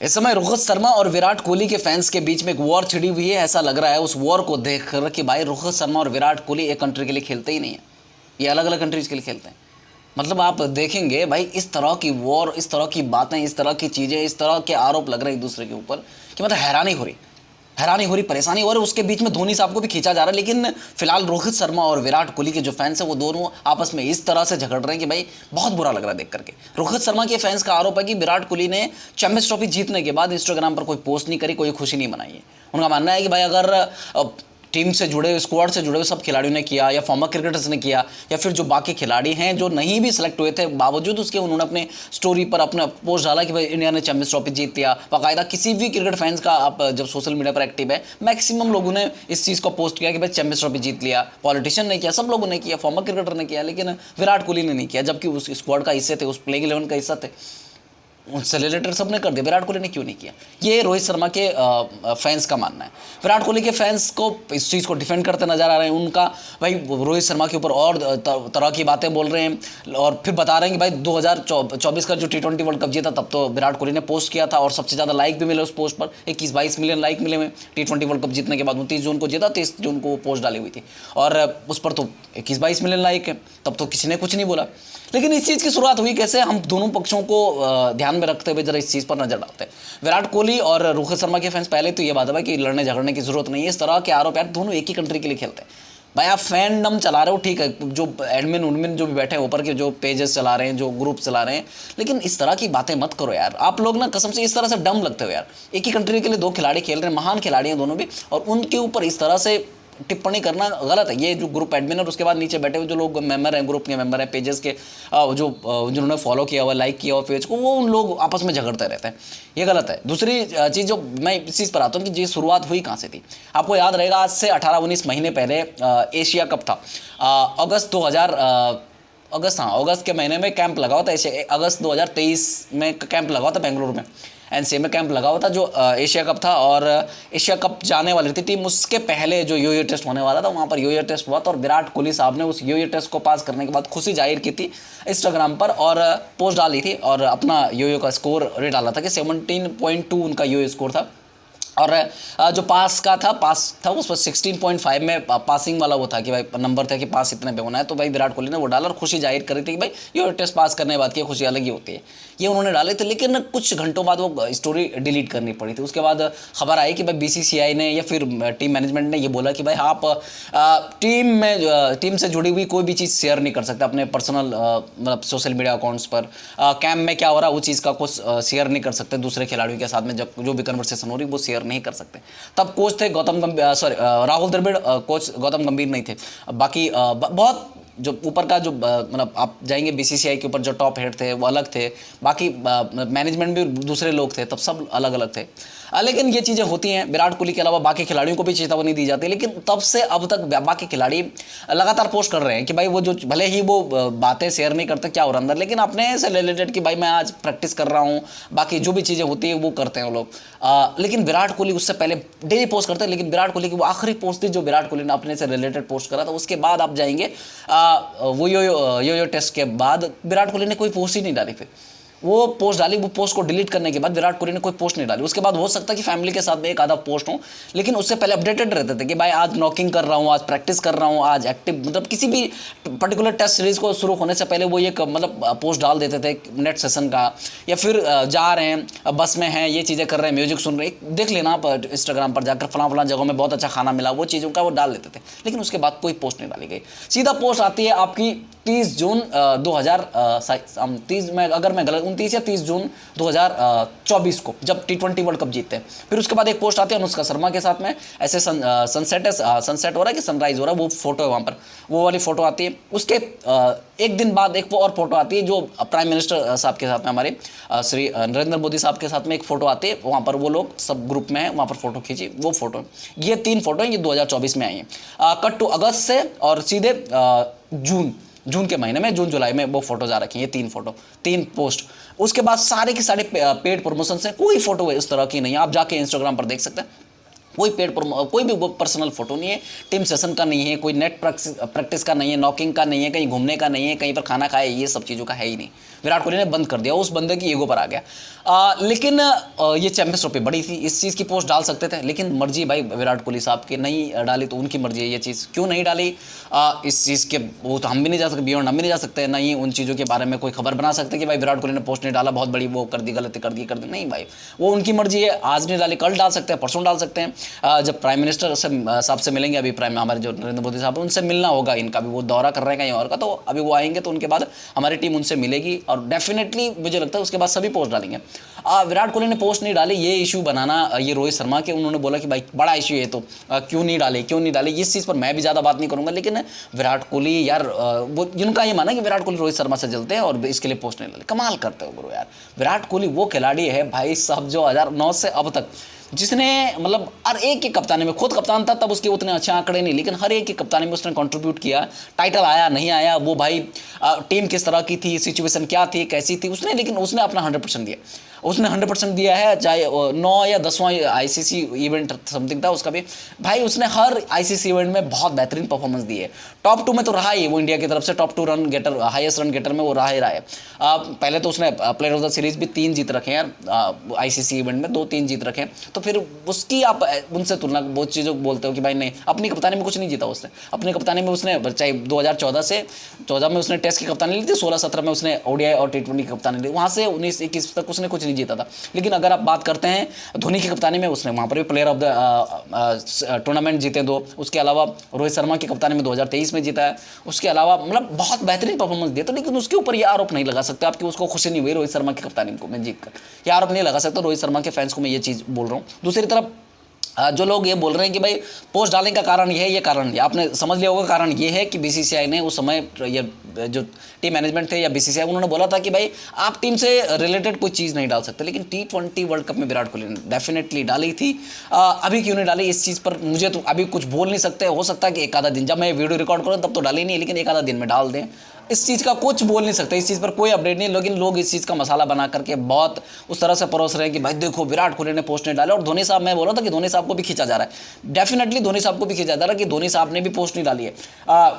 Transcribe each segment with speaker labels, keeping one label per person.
Speaker 1: इस समय रोहित शर्मा और विराट कोहली के फैंस के बीच में एक वॉर छिड़ी हुई है। ऐसा लग रहा है उस वॉर को देखकर कि भाई रोहित शर्मा और विराट कोहली एक कंट्री के लिए खेलते ही नहीं है, ये अलग अलग कंट्रीज के लिए खेलते हैं। मतलब आप देखेंगे भाई, इस तरह की वॉर, इस तरह की बातें, इस तरह की चीज़ें, इस तरह के आरोप लग रहे हैं एक दूसरे के ऊपर कि मतलब हैरानी हो रही, परेशानी हो रही। उसके बीच में धोनी साहब को भी खींचा जा रहा है। लेकिन फिलहाल रोहित शर्मा और विराट कोहली के जो फैंस हैं वो दोनों आपस में इस तरह से झगड़ रहे हैं कि भाई बहुत बुरा लग रहा है देख करके। रोहित शर्मा के फैंस का आरोप है कि विराट कोहली ने चैंपियंस ट्रॉफी जीतने के बाद इंस्टाग्राम पर कोई पोस्ट नहीं करी, कोई खुशी नहीं मनाई है। उनका मानना है कि भाई अगर टीम से जुड़े हुए, स्क्वाड से जुड़े हुए सब खिलाड़ियों ने किया, या फॉर्मर क्रिकेटर्स ने किया, या फिर जो बाकी खिलाड़ी हैं जो नहीं भी सिलेक्ट हुए थे, बावजूद उसके उन्होंने अपने स्टोरी पर अपना पोस्ट डाला कि भाई इंडिया ने चैंपियंस ट्रॉफी जीत लिया। बाकायदा किसी भी क्रिकेट फैंस का आप जब सोशल मीडिया पर एक्टिव है, मैक्सिमम लोगों ने इस चीज़ को पोस्ट किया कि भाई चैंपियंस ट्रॉफी जीत लिया। पॉलिटिशियन ने किया, सब लोगों ने किया, फॉर्मर क्रिकेटर ने किया, लेकिन विराट कोहली ने नहीं किया, जबकि उस स्क्वाड का हिस्से थे, उस प्लेइंग 11 का हिस्सा थे। उनसे रिलेटेड सबने कर दिया, विराट कोहली ने क्यों नहीं किया? ये रोहित शर्मा के फैंस का मानना है। विराट कोहली के फैंस को इस चीज़ को डिफेंड करते नजर आ रहे हैं। उनका भाई रोहित शर्मा के ऊपर और तरह की बातें बोल रहे हैं और फिर बता रहे हैं कि भाई 2024 का जो T20 वर्ल्ड कप जीता तब तो विराट कोहली ने पोस्ट किया था और सबसे ज़्यादा लाइक भी मिले उस पोस्ट पर, 21-22 मिलियन लाइक मिले हुए। T20 वर्ल्ड कप जीतने के बाद 29 जून को जीता, 23 जून को वो पोस्ट डाली हुई थी और उस पर तो 21-22 मिलियन लाइक है, तब तो किसी ने कुछ नहीं बोला। लेकिन इस चीज़ की शुरुआत हुई कैसे? हम दोनों पक्षों को ध्यान में रखते हुए जरा इस चीज़ पर नजर डालते हैं। विराट कोहली और रोहित शर्मा के फैंस, पहले तो ये बात है कि लड़ने झगड़ने की जरूरत नहीं है। इस तरह के आरोप यार, दोनों एक ही कंट्री के लिए खेलते हैं। भाई आप फैंडम चला रहे हो, ठीक है, जो एडमिन उडमिन जो भी बैठे हैं ऊपर के, जो पेजेस चला रहे हैं, जो ग्रुप चला रहे हैं, लेकिन इस तरह की बातें मत करो यार। आप लोग ना कसम से इस तरह से डम लगते हो यार। एक ही कंट्री के लिए दो खिलाड़ी खेल रहे हैं, महान खिलाड़ी हैं दोनों भी, और उनके ऊपर इस तरह से टिप्पणी करना गलत है। ये जो ग्रुप एडमिन और उसके बाद नीचे बैठे हुए जो लोग मेंबर हैं, ग्रुप के मेंबर हैं, पेजेस के जो जिन्होंने फॉलो किया हुआ, लाइक किया हुआ पेज को, वो उन लोग आपस में झगड़ते रहते हैं, ये गलत है। दूसरी चीज़ जो मैं इस चीज़ पर आता हूँ कि ये शुरुआत हुई कहाँ से थी। आपको याद रहेगा, आज से 18-19 महीने पहले एशिया कप था। अगस्त के महीने में कैंप लगा हुआ था। अगस्त 2023 में कैंप लगा हुआ था बेंगलुरु में, एनसीए में कैंप लगा हुआ था, जो एशिया कप था। और एशिया कप जाने वाली थी टीम, उसके पहले जो यो टेस्ट होने वाला था, वहाँ पर यो टेस्ट हुआ था और विराट कोहली साहब ने उस यो टेस्ट को पास करने के बाद खुशी जाहिर की थी इंस्टाग्राम पर और पोस्ट डाली थी और अपना यो का स्कोर डाला था कि 17.2 उनका यो स्कोर था। और जो पास था उस पर 16.5 में पासिंग वाला वो था कि भाई नंबर था कि पास इतने पे होना है। तो भाई विराट कोहली ने वो डाला और खुशी जाहिर करी थी कि भाई ये टेस्ट पास करने के बाद की खुशी अलग ही होती है। ये उन्होंने डाले थे, लेकिन कुछ घंटों बाद वो स्टोरी डिलीट करनी पड़ी थी। उसके बाद खबर आई कि भाई BCCI ने या फिर टीम मैनेजमेंट ने ये बोला कि भाई आप टीम से जुड़ी हुई कोई भी चीज़ शेयर नहीं कर सकते अपने पर्सनल मतलब सोशल मीडिया अकाउंट्स पर। कैंप में क्या हो रहा है उस चीज़ का कुछ शेयर नहीं कर सकते दूसरे खिलाड़ियों के साथ में, जब जो भी कन्वर्सेशन हो रही वो शेयर नहीं कर सकते। तब कोच थे राहुल द्रविड़, कोच गौतम गंभीर नहीं थे। बाकी बहुत जो ऊपर का जो मतलब आप जाएंगे BCCI के ऊपर जो टॉप हेड थे वो अलग थे, बाकी मैनेजमेंट भी दूसरे लोग थे, तब सब अलग अलग थे। लेकिन ये चीज़ें होती हैं। विराट कोहली के अलावा बाकी खिलाड़ियों को भी चेतावनी दी जाती है, लेकिन तब से अब तक बाकी खिलाड़ी लगातार पोस्ट कर रहे हैं कि भाई वो जो भले ही वो बातें शेयर नहीं करते क्या हो रहा अंदर, लेकिन अपने से रिलेटेड कि भाई मैं आज प्रैक्टिस कर रहा हूँ, बाकी जो भी चीज़ें होती है वो करते हैं वो लोग। लेकिन विराट कोहली उससे पहले डेली पोस्ट करते हैं, लेकिन विराट कोहली की वो आखिरी पोस्ट थी जो विराट कोहली ने अपने से रिलेटेड पोस्ट करा था। उसके बाद आप जाएंगे वो यो टेस्ट के बाद विराट कोहली ने कोई पोस्ट ही नहीं डाली। फिर वो पोस्ट डाली, वो पोस्ट को डिलीट करने के बाद विराट कोहली ने कोई पोस्ट नहीं डाली। उसके बाद हो सकता है कि फैमिली के साथ में एक आधा पोस्ट हो, लेकिन उससे पहले अपडेटेड रहते थे कि भाई आज नॉकिंग कर रहा हूँ, आज प्रैक्टिस कर रहा हूँ, आज एक्टिव, मतलब किसी भी पर्टिकुलर टेस्ट सीरीज को शुरू होने से पहले वो ये मतलब पोस्ट डाल देते थे नेट सेशन का, या फिर जा रहे हैं बस में हैं, ये चीज़ें कर रहे हैं, म्यूजिक सुन रहे हैं, देख लेना आप इंस्टाग्राम पर जाकर फलां जगहों में बहुत अच्छा खाना मिला, वो चीज़ों का वो डाल देते थे। लेकिन उसके बाद कोई पोस्ट नहीं डाली गई। सीधा पोस्ट आती है आपकी 30 जून 2030 में, अगर मैं गलत, 29 या 30 जून 2024 को, जब T20 वर्ल्ड कप जीतते हैं। फिर उसके बाद एक पोस्ट आती है अनुष्का शर्मा के साथ में, ऐसे सनसेट हो रहा है कि सनराइज हो रहा है, वो फोटो है वहाँ पर, वो वाली फोटो आती है। उसके एक दिन बाद एक और फोटो आती है जो प्राइम मिनिस्टर साहब के साथ में, हमारे श्री नरेंद्र मोदी साहब के साथ में एक फोटो आती है। वहाँ पर वो लोग सब ग्रुप में हैं, वहाँ पर फोटो खींची, वो फोटो। ये 3 फोटो हैं, ये 2024 में आई हैं। कट टू अगस्त से और सीधे जून के महीने में, जून जुलाई में वो फोटोज आ रखी हैं, ये 3 फोटो, 3 पोस्ट। उसके बाद सारे के सारे पेड प्रमोशन से कोई फोटो इस तरह की नहीं है। आप जाके इंस्टाग्राम पर देख सकते हैं, कोई भी पर्सनल फोटो नहीं है, टीम सेशन का नहीं है, कोई नेट प्रैक्टिस का नहीं है, नॉकिंग का नहीं है, कहीं घूमने का नहीं है, कहीं पर खाना खाए, ये सब चीज़ों का है ही नहीं। विराट कोहली ने बंद कर दिया, उस बंदे की ईगो पर आ गया। लेकिन ये चैंपियंस ट्रॉफी बड़ी थी, इस चीज़ की पोस्ट डाल सकते थे, लेकिन मर्जी भाई विराट कोहली साहब की, नहीं डाली तो उनकी मर्जी है। ये चीज़ क्यों नहीं डाली, इस चीज़ के वो तो हम भी नहीं जा सकते, बियॉन्ड हम भी नहीं जा सकते, नहीं उन चीज़ों के बारे में कोई खबर बना सकते कि भाई विराट कोहली ने पोस्ट नहीं डाला, बहुत बड़ी वो कर दी, गलती कर दी नहीं भाई, वो उनकी मर्जी है। आज नहीं डाली, कल डाल सकते हैं, परसों डाल सकते हैं। जब प्राइम मिनिस्टर से साहब से मिलेंगे, अभी हमारे जो नरेंद्र मोदी साहब, उनसे मिलना होगा इनका भी, वो दौरा कर रहे हैं कहीं और का, तो अभी वो आएंगे तो उनके बाद हमारी टीम उनसे मिलेगी और डेफिनेटली मुझे लगता है उसके बाद सभी पोस्ट डालेंगे। विराट कोहली ने पोस्ट नहीं डाली, ये इशू बनाना ये रोहित शर्मा के, उन्होंने बोला कि भाई बड़ा इशू है तो क्यों नहीं डाले, इस चीज़ पर मैं भी ज़्यादा बात नहीं करूंगा। लेकिन विराट कोहली यार, वो जिनका ये माना कि विराट कोहली रोहित शर्मा से जलते हैं और इसके लिए पोस्ट नहीं डाले, कमाल करते हो ब्रो यार। विराट कोहली वो खिलाड़ी है भाई साहब जो 2009 से अब तक जिसने मतलब हर एक की कप्तानी में, खुद कप्तान था तब उसके उतने अच्छे आंकड़े नहीं, लेकिन हर एक की कप्तानी में उसने कंट्रीब्यूट किया। टाइटल आया नहीं आया वो भाई, टीम किस तरह की थी, सिचुएशन क्या थी, कैसी थी, लेकिन उसने अपना 100% दिया, उसने 100% दिया है। चाहे 9 या 10वां आईसीसी इवेंट समथिंग था उसका भी, भाई उसने हर आईसीसी इवेंट में बहुत बेहतरीन परफॉर्मेंस दी है। टॉप 2 में तो रहा ही वो, इंडिया की तरफ से top 2 run getter, highest run getter में वो रहा है। पहले तो उसने प्लेयर ऑफ द सीरीज भी 3 जीत रखे हैं आईसीसी इवेंट में, 2-3 जीत रखे हैं, तो फिर उसकी आप उनसे तुलना बहुत चीज़ों बोलते हो कि भाई नहीं, अपनी कप्तानी में कुछ नहीं जीता उसने। अपनी कप्तानी में उसने चाहे 2014 में उसने टेस्ट की कप्तानी ली थी, 16-17 में उसने ओडीआई और T20 की कप्तानी ली, वहाँ से 19-21 तक उसने कुछ नहीं जीता था। लेकिन अगर आप बात करते हैं धोनी की कप्तानी में, उसने वहाँ पर भी प्लेयर ऑफ द टूर्नामेंट जीते 2, उसके अलावा रोहित शर्मा की कप्तानी में 2023 में जीता है, उसके अलावा मतलब बहुत बेहतरीन परफॉर्मेंस दिया। तो लेकिन उसके ऊपर ये आरोप नहीं लगा सकते आप कि उसको खुशी नहीं हुई रोहित शर्मा की कप्तानी को मैं जीत कर, ये आरोप नहीं लगा सकता। रोहित शर्मा के फैंस को मैं ये चीज़ बोल रहा हूँ। दूसरी तरफ जो लोग ये बोल रहे हैं कि भाई पोस्ट डालने का कारण ये है, ये कारण ये आपने समझ लिया होगा, कारण ये है कि बीसीसीआई ने उस समय ये जो टीम मैनेजमेंट थे या बीसीसीआई, उन्होंने बोला था कि भाई आप टीम से रिलेटेड कोई चीज़ नहीं डाल सकते। लेकिन T20 वर्ल्ड कप में विराट कोहली ने डेफिनेटली डाली थी। अभी क्यों नहीं डाली, इस चीज़ पर मुझे तो अभी कुछ बोल नहीं सकते। हो सकता है कि एक आधा दिन, जब मैं वीडियो रिकॉर्ड करूँ तब तो डाली नहीं, लेकिन एक आधा दिन में डाल दें, इस चीज़ का कुछ बोल नहीं सकते, इस चीज़ पर कोई अपडेट नहीं। लेकिन लोग इस चीज़ का मसाला बना करके बहुत उस तरह से परोस रहे हैं कि भाई देखो विराट कोहली ने पोस्ट नहीं डाला। और धोनी साहब, मैं बोला था कि धोनी साहब को भी खींचा जा रहा है, डेफिनेटली धोनी साहब को भी खींचा जा रहा है कि धोनी साहब ने भी पोस्ट नहीं डाली है।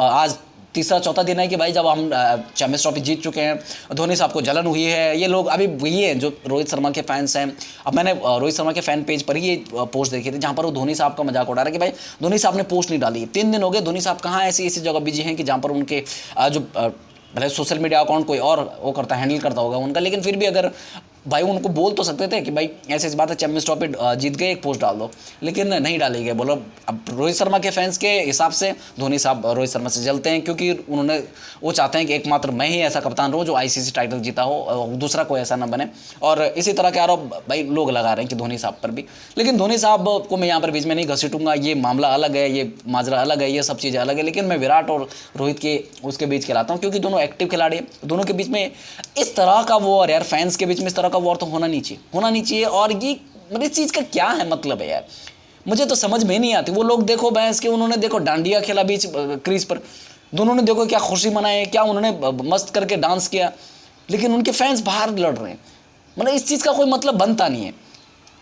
Speaker 1: आज तीसरा चौथा दिन है कि भाई जब हम चैंपियंस ट्रॉफी जीत चुके हैं, धोनी साहब को जलन हुई है। ये लोग अभी वही है जो रोहित शर्मा के फैंस हैं। अब मैंने रोहित शर्मा के फैन पेज पर ही ये पोस्ट देखी थी जहाँ पर वो धोनी साहब का मजाक उड़ा रहा है कि भाई धोनी साहब ने पोस्ट नहीं डाली। 3 दिन हो गए, धोनी साहब कहाँ ऐसी जगह बिजी हैं कि जहाँ पर उनके जो भले सोशल मीडिया अकाउंट कोई और वो करता हैंडल करता होगा उनका, लेकिन फिर भी अगर भाई उनको बोल तो सकते थे कि भाई ऐसी बात है, चैंपियंस ट्रॉफी जीत गए, एक पोस्ट डाल दो, लेकिन नहीं डाली गई। बोलो अब रोहित शर्मा के फैंस के हिसाब से धोनी साहब रोहित शर्मा से जलते हैं, क्योंकि वो चाहते हैं कि एकमात्र मैं ही ऐसा कप्तान रहूं जो आईसीसी टाइटल जीता हो, दूसरा कोई ऐसा ना बने। और इसी तरह के आरोप भाई लोग लगा रहे हैं कि धोनी साहब पर भी। लेकिन धोनी साहब को मैं यहाँ पर बीच में नहीं घसीटूंगा, ये मामला अलग है, ये माजरा अलग है, ये सब चीज़ें अलग है। लेकिन मैं विराट और रोहित के उसके बीच खिलाता हूँ, क्योंकि दोनों एक्टिव खिलाड़ी हैं। दोनों के बीच में इस तरह का वॉर यार, फैंस के बीच में इस तरह का वॉर तो होना नहीं चाहिए। और ये मतलब इस चीज़ का क्या है मतलब है यार, मुझे तो समझ में नहीं आती। वो लोग देखो भैंस के, उन्होंने देखो डांडिया खेला बीच क्रीज पर, दोनों ने देखो क्या खुशी मनाई, क्या उन्होंने मस्त करके डांस किया, लेकिन उनके फैंस बाहर लड़ रहे हैं। मतलब इस चीज़ का कोई मतलब बनता नहीं है।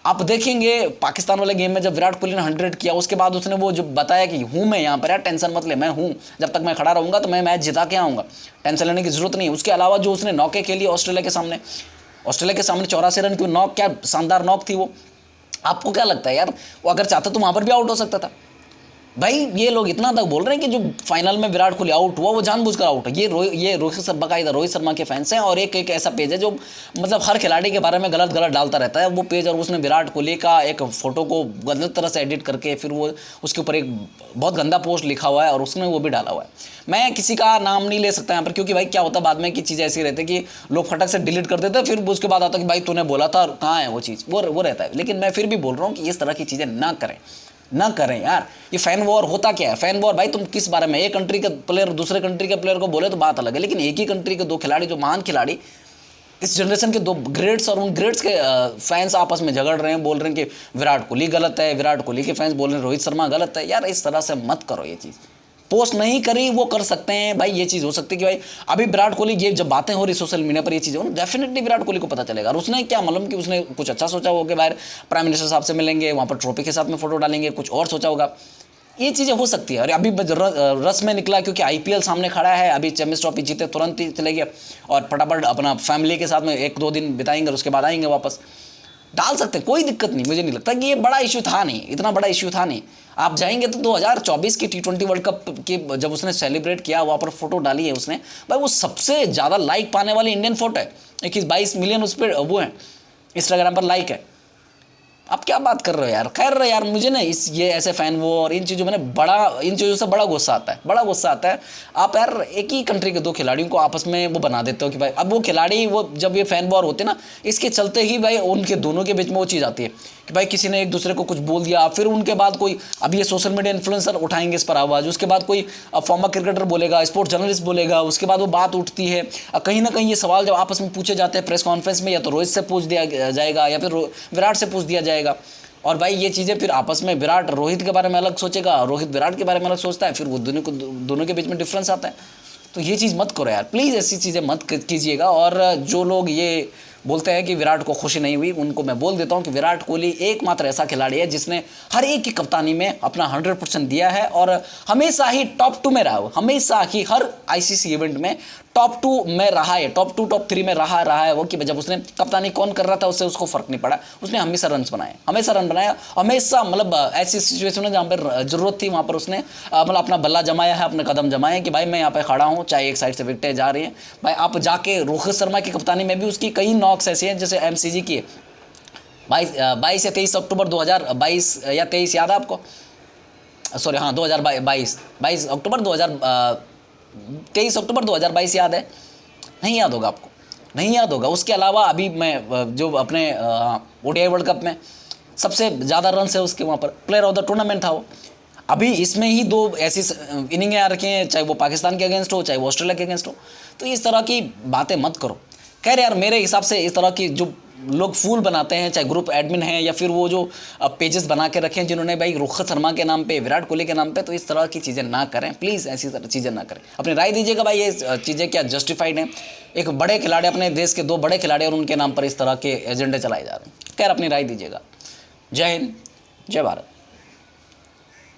Speaker 1: आप देखेंगे पाकिस्तान वाले गेम में जब विराट कोहली ने 100 किया, उसके बाद उसने वो जो बताया कि हूँ मैं यहाँ पर यार, टेंशन मत ले, मैं हूँ, जब तक मैं खड़ा रहूँगा तो मैं मैच जिता के आऊँगा, टेंशन लेने की जरूरत नहीं है। उसके अलावा जो उसने नॉकें खेली ऑस्ट्रेलिया के सामने 84 रन की नॉक, क्या शानदार नॉक थी वो। आपको क्या लगता है यार, वो अगर चाहता तो वहाँ पर भी आउट हो सकता था। भाई ये लोग इतना तक बोल रहे हैं कि जो फाइनल में विराट कोहली आउट हुआ वो जानबूझकर आउट है। ये रोहित शर्मा के फैंस हैं, और एक ऐसा पेज है जो मतलब हर खिलाड़ी के बारे में गलत डालता रहता है वो पेज। और उसने विराट कोहली का एक फ़ोटो को गलत तरह से एडिट करके फिर वो उसके ऊपर एक बहुत गंदा पोस्ट लिखा हुआ है और उसने वो भी डाला हुआ है। मैं किसी का नाम नहीं ले सकता यहाँ पर, क्योंकि भाई क्या होता है बाद में कि चीज़ ऐसी रहती है कि लोग फटक से डिलीट कर देते हैं, फिर उसके बाद आता है कि भाई तूने बोला था, कहाँ है वो चीज़, वो रहता है। लेकिन मैं फिर भी बोल रहा हूँ कि इस तरह की चीज़ें ना करें यार। ये फैन वॉर होता क्या है, फैन वॉर भाई तुम किस बारे में, एक कंट्री का प्लेयर दूसरे कंट्री के प्लेयर को बोले तो बात अलग है, लेकिन एक ही कंट्री के 2 खिलाड़ी, जो महान खिलाड़ी, इस जनरेशन के 2 ग्रेट्स, और उन ग्रेट्स के फैंस आपस में झगड़ रहे हैं, बोल रहे हैं कि विराट कोहली गलत है, विराट कोहली के फैंस बोल रहे हैं रोहित शर्मा गलत है। यार इस तरह से मत करो ये चीज़, पोस्ट नहीं करी वो कर सकते हैं भाई, ये चीज़ हो सकती है कि भाई अभी विराट कोहली ये जब बातें हो रही सोशल मीडिया पर ये चीज़ें डेफिनेटली विराट कोहली को पता चलेगा। और उसने क्या मालूम कि उसने कुछ अच्छा सोचा होगा कि बाहर प्राइम मिनिस्टर साहब से मिलेंगे, वहाँ पर ट्रॉफी के साथ में फोटो डालेंगे, कुछ और सोचा होगा, ये चीज़ें हो सकती है। और अभी रस में निकला क्योंकि आईपीएल सामने खड़ा है, अभी चैंपियंस ट्रॉफी जीते तुरंत ही चले गए और फटाफट अपना फैमिली के साथ में 1-2 दिन बिताएंगे और उसके बाद आएंगे वापस, डाल सकते हैं, कोई दिक्कत नहीं। मुझे नहीं लगता कि ये बड़ा इशू था, नहीं इतना बड़ा इशू था नहीं। आप जाएंगे तो 2024 की T20 वर्ल्ड कप की जब उसने सेलिब्रेट किया वहाँ पर फोटो डाली है उसने, भाई वो सबसे ज़्यादा लाइक पाने वाली इंडियन फोटो है, 21-22 मिलियन उस पर वो है इंस्टाग्राम पर लाइक है। आप क्या बात कर रहे हो यार। खैर यार मुझे ना ये ऐसे फैन वो और इन चीज़ों में इन चीज़ों से बड़ा गुस्सा आता है, बड़ा गुस्सा आता है। आप यार एक ही कंट्री के 2 खिलाड़ियों को आपस में वो बना देते हो कि भाई, अब वो खिलाड़ी वो जब ये फैन वॉर होते हैं ना, इसके चलते ही भाई उनके दोनों के बीच में वो चीज़ आती है कि भाई किसी ने एक दूसरे को कुछ बोल दिया, फिर उनके बाद कोई, अब ये सोशल मीडिया इन्फ्लुएंसर उठाएंगे इस पर आवाज़, उसके बाद कोई फॉर्मर क्रिकेटर बोलेगा, स्पोर्ट्स जर्नलिस्ट बोलेगा, उसके बाद वो बात उठती है। कहीं ना कहीं ये सवाल जब आपस में पूछे जाते हैं प्रेस कॉन्फ्रेंस में, या तो रोहित से पूछ दिया जाएगा या फिर विराट से पूछ दिया जाएगा। और भाई ये चीज़ें फिर आपस में विराट रोहित के बारे में अलग सोचेगा, रोहित विराट के बारे में अलग सोचता है, फिर वो दोनों के बीच में डिफरेंस आता है। तो ये चीज़ मत करो यार, प्लीज़ ऐसी चीज़ें मत कीजिएगा। और जो लोग ये बोलते हैं कि विराट को खुशी नहीं हुई, उनको मैं बोल देता हूं कि विराट कोहली एकमात्र ऐसा खिलाड़ी है जिसने हर एक की कप्तानी में अपना 100% दिया है और हमेशा ही टॉप 2 में रहा हो, हमेशा ही हर आईसीसी इवेंट में टॉप 2 में रहा है, टॉप 2 टॉप 3 में रहा है वो, कि जब उसने कप्तानी कौन कर रहा था उससे उसको फर्क नहीं पड़ा, उसने हमेशा रन बनाए, हमेशा रन बनाया, हमेशा मतलब ऐसी सिचुएशन में जहाँ पर जरूरत थी वहाँ पर उसने मतलब अपना बल्ला जमाया है, अपने कदम जमाए कि भाई मैं यहाँ पे खड़ा हूँ, चाहे एक साइड से विकेटें जा रही हैं। भाई आप जाके रोहित शर्मा की कप्तानी में भी उसकी कई नॉक्स ऐसी हैं, जैसे एमसीजी की 22 या 23 अक्टूबर 2022 या 23 याद है आपको, सॉरी हाँ 22 अक्टूबर 23 अक्टूबर 2022 याद है, नहीं याद होगा आपको, नहीं याद होगा। उसके अलावा अभी मैं जो अपने ओडीआई वर्ल्ड कप में सबसे ज़्यादा रन है उसके, वहाँ पर प्लेयर ऑफ द टूर्नामेंट था वो। अभी इसमें ही 2 ऐसी इनिंगें आ रखी हैं, चाहे वो पाकिस्तान के अगेंस्ट हो, चाहे वो ऑस्ट्रेलिया के अगेंस्ट हो। तो इस तरह की बातें मत करो। खैर यार मेरे हिसाब से इस तरह की जो लोग फूल बनाते हैं, चाहे ग्रुप एडमिन हैं या फिर वो जो पेजेस बना के रखे हैं जिन्होंने भाई रोहित शर्मा के नाम पे, विराट कोहली के नाम पे, तो इस तरह की चीज़ें ना करें प्लीज़, ऐसी चीज़ें ना करें। अपनी राय दीजिएगा भाई ये चीज़ें क्या जस्टिफाइड हैं। एक बड़े खिलाड़ी, अपने देश के 2 बड़े खिलाड़ी और उनके नाम पर इस तरह के एजेंडे चलाए जा रहे हैं। खैर अपनी राय दीजिएगा। जय हिंद, जय भारत।